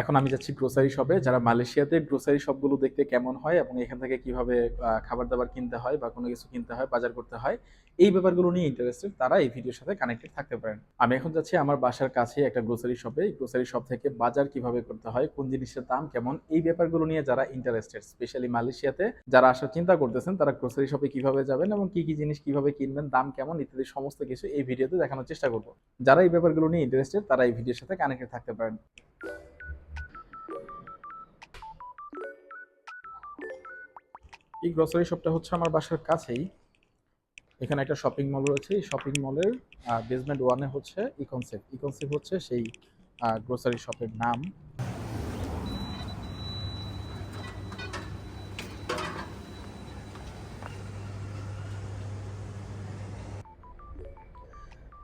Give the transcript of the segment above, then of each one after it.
এখন আমি যাচ্ছি গ্রোসারি শপে। যারা মালয়েশিয়াতে গ্রোসারি শপগুলো দেখতে কেমন হয় এবং এখান থেকে কিভাবে খাবার-দাবার কিনতে হয় বা কোনো কিছু কিনতে হয়, বাজার করতে হয়, এই ব্যাপারগুলো নিয়ে ইন্টারেস্টেড তারা এই ভিডিওর সাথে কানেক্টেড থাকতে পারেন। আমি এখন যাচ্ছি আমার বাসার কাছেই একটা গ্রোসারি শপে। এই গ্রোসারি শপ থেকে বাজার কিভাবে করতে হয়, কোন জিনিসের দাম কেমন, এই ব্যাপারগুলো নিয়ে যারা ইন্টারেস্টেড, স্পেশালি মালয়েশিয়াতে যারা আসার চিন্তা করতেছেন, তারা গ্রোসারি শপে কিভাবে যাবেন এবং কি জিনিস কিভাবে কিনবেন, দাম কেমন ইত্যাদি সমস্ত কিছু এই ভিডিওতে দেখানোর চেষ্টা করব। যারা এই ব্যাপারগুলো নিয়ে ইন্টারেস্টেড তারা এই ভিডিওর সাথে কানেক্টেড থাকতে পারেন। এই গ্রোসারি শপটা হচ্ছে আমার বাসার কাছেই। এখানে একটা শপিং মল রয়েছে। এই শপিং মলের বেসমেন্ট ওয়ানে হচ্ছে ইকনসেপ্ট। ইকনসেপ্ট হচ্ছে সেই গ্রোসারি শপের নাম।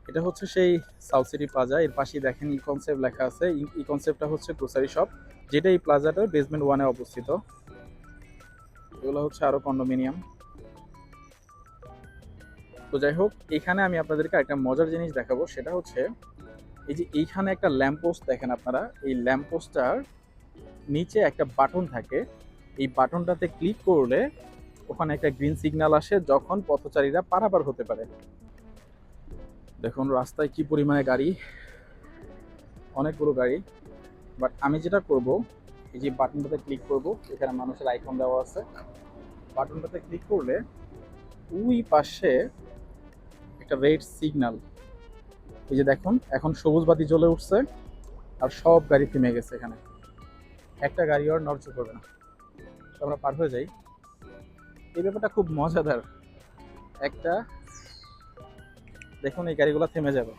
এটা হচ্ছে সেই সাউথ সিটি প্লাজা। এর পাশেই দেখেন ইকনসেপ্ট লেখা আছে। ইকনসেপ্টটা হচ্ছে গ্রোসারি শপ, যেটা এই প্লাজাটার বেসমেন্ট ওয়ানে অবস্থিত। এগুলো হচ্ছে আরো কন্ডোমিনিয়াম। তো যাই হোক, এখানে আমি আপনাদেরকে একটা মজার জিনিস দেখাবো। সেটা হচ্ছে এই যে এইখানে একটা ল্যাম্প পোস্ট দেখেন আপনারা। এই ল্যাম্প পোস্টটার নিচে একটা বাটন থাকে। এই বাটনটাতে ক্লিক করলে ওখানে একটা গ্রিন সিগন্যাল আসে যখন পথচারীরা পারাপার হতে পারে। দেখুন রাস্তায় কি পরিমাণে গাড়ি, অনেকগুলো গাড়ি। বাট আমি যেটা করব, এই যে বাটনটাতে ক্লিক করব, এখানে মানুষের আইকন দেওয়া আছে। বাটনটাতে ক্লিক করলে ওই পাশে একটা রেড সিগন্যাল, এই যে দেখুন এখন সবুজ বাতি জ্বলে উঠছে আর সব গাড়ি থেমে গেছে। এখানে একটা গাড়ি আর নড়চড় করবে না। তো আমরা পার হয়ে যাই। এই ব্যাপারটা খুব মজাদার। একটা দেখুন এই গাড়িগুলো থেমে যাবে।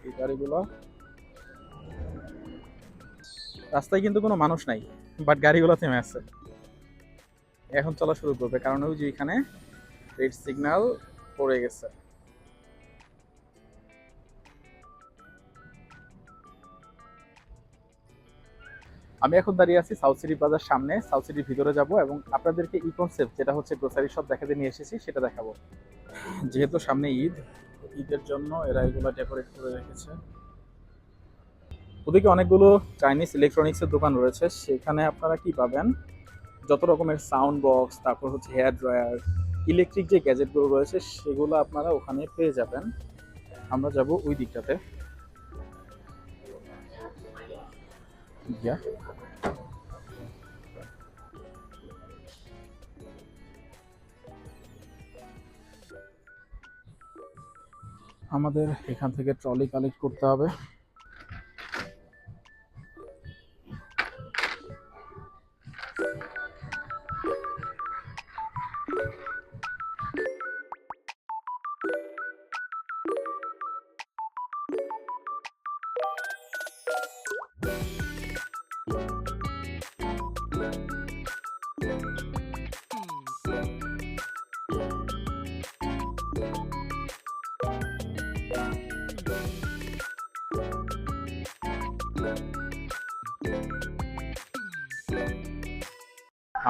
এই গাড়িগুলো, রাস্তায় কিন্তু কোনো মানুষ নাই, বাট গাড়িগুলো থেমে আছে। এখন চলা শুরু করবে, কারণ ওই যে এখানে রেড সিগন্যাল পড়ে গেছে। আমি এখন দাঁড়িয়ে আছি সাউথ সিটি প্লাজার সামনে। সাউথ সিটির ভিতরে যাব এবং আপনাদেরকে ই কনসেপ্ট, যেটা হচ্ছে গ্রোসারি শপ দেখাতে নিয়ে এসেছি, সেটা দেখাবো। যেহেতু সামনে ঈদ, ঈদের জন্য এরা এগুলো ডেকোরেট করে রেখেছে। ওদিকে অনেকগুলো চাইনিজ ইলেকট্রনিক্সের দোকান রয়েছে। সেখানে আপনারা কি পাবেন, যত রকমের সাউন্ড বক্স, তারপর হচ্ছে হেয়ার ড্রায়ার, ইলেকট্রিক যে গ্যাজেটগুলো রয়েছে সেগুলো আপনারা ওখানে পেয়ে যাবেন। আমরা যাব ওই দিকটাতে। আমাদের এখান থেকে ট্রলি কালেক্ট করতে হবে।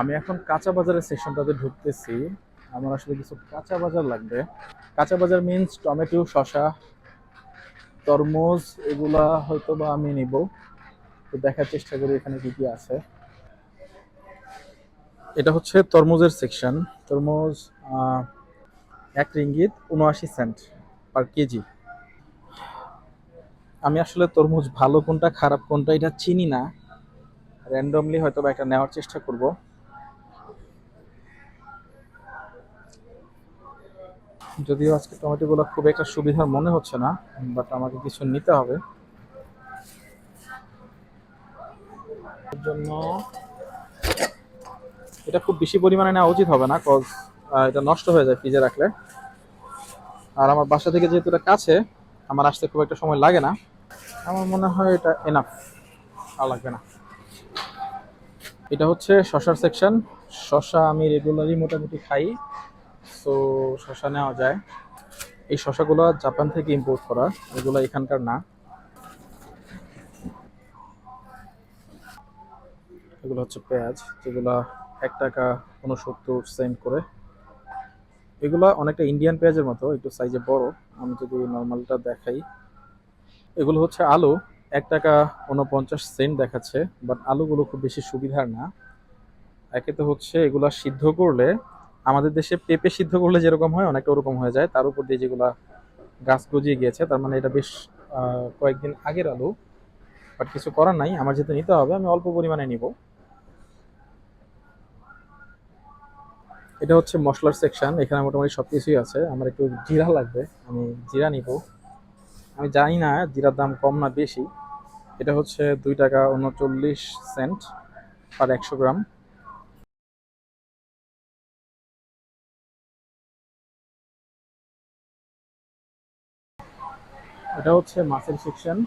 আমি এখন কাঁচা বাজারের সেকশনটাতে ঢুকতেছি। আমার আসলে কিছু কাঁচা বাজার লাগবে। কাঁচা বাজার মিন্স টমেটো, শসা, তরমুজ, এগুলা হয়তো বা আমি নিব। তো দেখার চেষ্টা করি এখানে কি কি আছে। এটা হচ্ছে তরমুজের সেকশন। তরমুজ 1 রিঙ্গিত 79 সেন্ট পার কেজি। আমি আসলে তরমুজ ভালো কোনটা খারাপ কোনটা এটা চিনি না। র্যান্ডমলি হয়তো বা একটা নেওয়ার চেষ্টা করব। যদিও আজকে টমেটোগুলো খুব একটা সুবিধার মনে হচ্ছে না, বাট আমাকে কিছু নিতে হবে। এর জন্য এটা খুব বেশি পরিমাণে নেওয়া উচিত হবে না, কজ এটা নষ্ট হয়ে যায় ফ্রিজে রাখলে। আর আমার বাসা থেকে যেহেতু এটা কাছে, আমার আসতে খুব একটা সময় লাগে না। আমার মনে হয় এটা এনাফ, আর লাগবে না। এটা হচ্ছে শসার সেকশন। শসা আমি রেগুলারই মোটামুটি খাই, সো শসা নেওয়া যায়। এই শসাগুলো জাপান থেকে ইম্পোর্ট করা, এগুলো এখানকার না। এগুলো হচ্ছে পেঁয়াজ, যেগুলো 1 টাকা 69 সেন্ট করে। এগুলো অনেকটা ইন্ডিয়ান পেঁয়াজের মতো, একটু সাইজে বড়। আমি যদি নর্মালটা দেখাই, এগুলো হচ্ছে আলু। 1 টাকা 49 সেন্ট দেখাচ্ছে, বাট আলুগুলো খুব বেশি সুবিধার না। একে তো হচ্ছে এগুলা সিদ্ধ করলে, আমাদের দেশে পেঁপে সিদ্ধ করলে যেরকম হয় অনেকটা ওরকম হয়ে যায়, তার উপর দিয়ে যেগুলা গাছ গজিয়ে গিয়েছে, তার মানে এটা বেশ কয়েকদিন আগের আলু। বাট কিছু করার নাই, আমার যেহেতু নিতে হবে আমি অল্প পরিমাণে নিব। এটা হচ্ছে মশলার সেকশন, এখানে মোটামুটি সবকিছুই আছে। আমার একটু জিরা লাগবে, আমি জিরা নিব। আমি জানি না জিরার দাম কম না বেশি। এটা হচ্ছে 2 টাকা 39 সেন্ট পার 100 গ্রাম। এটা হচ্ছে মাছের সেকশন,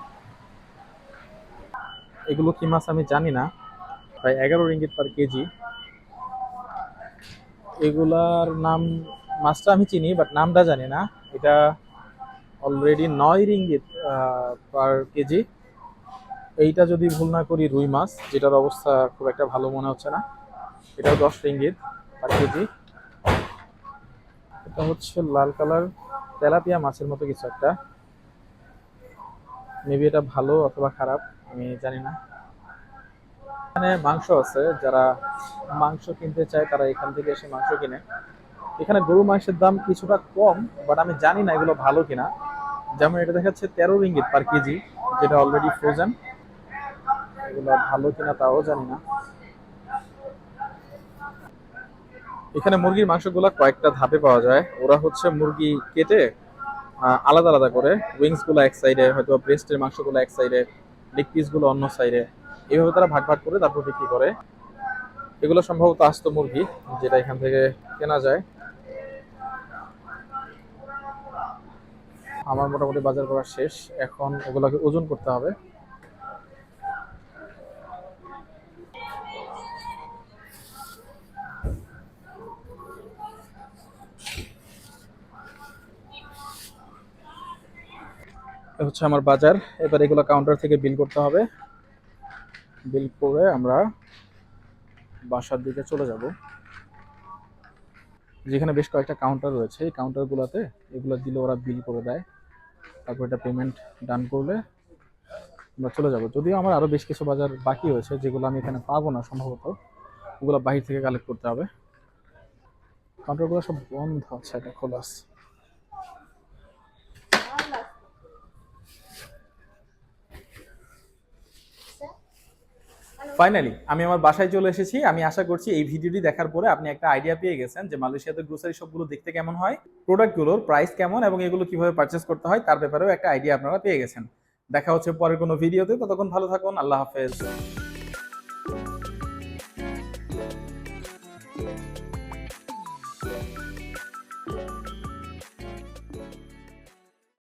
এগুলো কি মাছ আমি জানি না। প্রায় 11 রিঙ্গিত পার কেজি। এগুলার নাম, মাছটা আমি চিনি বাট নামটা জানি না। এটা অলরেডি 9 রিঙ্গিত পার কেজি। এইটা যদি ভুল না করি রুই মাছ, যেটার অবস্থা খুব একটা ভালো মনে হচ্ছে না। এটাও 10 রিঙ্গিত পার কেজি। এটা হচ্ছে লাল কালার তেলাপিয়া মাছের মতো কিছু একটা, মেবি এটা ভালো অথবা খারাপ আমি জানি না। এখানে মাংস আছে, যারা মাংস কিনতে চায় তারা এখান থেকে এসে মাংস কিনে। এখানে গরু মাংসের দাম কিছুটা কম, বাট আমি জানি না এগুলো ভালো কিনা। যেমন এটা দেখাচ্ছে 13 রিঙ্গিত পার কেজি, যেটা অলরেডি ফ্রোজেন। এগুলো ভালো কিনা তাও জানি না। এখানে মুরগির মাংসগুলো কয়েকটা ধাপে পাওয়া যায়। ওরা হচ্ছে মুরগি কেটে আলাদা আলাদা করে, উইংস গুলো এক সাইডে, হয়তো ব্রেস্টের মাংসগুলো এক সাইডে, লেগ পিস গুলো অন্য সাইডে, এইভাবে তারা ভাগ ভাগ করে তারপর বিক্রি করে। এগুলো সম্ভবত আস্ত মুরগি, যেটা এখান থেকে কেনা যায়। আমার মোটামুটি বাজার করা শেষ, এখন এগুলোকে ওজন করতে হবে। এ হচ্ছে আমার বাজার। এবার এগুলো কাউন্টার থেকে বিল করতে হবে। বিল করে আমরা বাসার দিকে চলে যাব। যেখানে বেশ কয়েকটা কাউন্টার রয়েছে, এই কাউন্টারগুলোতে এগুলো দিলে ওরা বিল করে দেয়। তারপর এটা পেমেন্ট ডান করলে আমরা চলে যাব। যদিও আমার আরো বেশ কিছু বাজার বাকি রয়েছে, যেগুলো আমি এখানে পাবো না সম্ভবত, ওগুলো বাহির থেকে কালেক্ট করতে হবে। কাউন্টারগুলো সব বন্ধ আছে, এটা খোলা আছে। ফাইনালি আমি আমার বাসায় চলে এসেছি। আমি আশা করছি এই ভিডিওটি দেখার পরে আপনি একটা আইডিয়া পেয়ে গেছেন যে মালয়েশিয়াতে গ্রোসারি শপগুলো দেখতে কেমন হয়, প্রোডাক্টগুলোর প্রাইস কেমন এবং এগুলো কিভাবে পারচেস করতে হয় তার ব্যাপারেও একটা আইডিয়া আপনারা পেয়ে গেছেন। দেখা হচ্ছে পরের কোনো ভিডিওতে, ততক্ষণ ভালো থাকুন, আল্লাহ হাফেজ।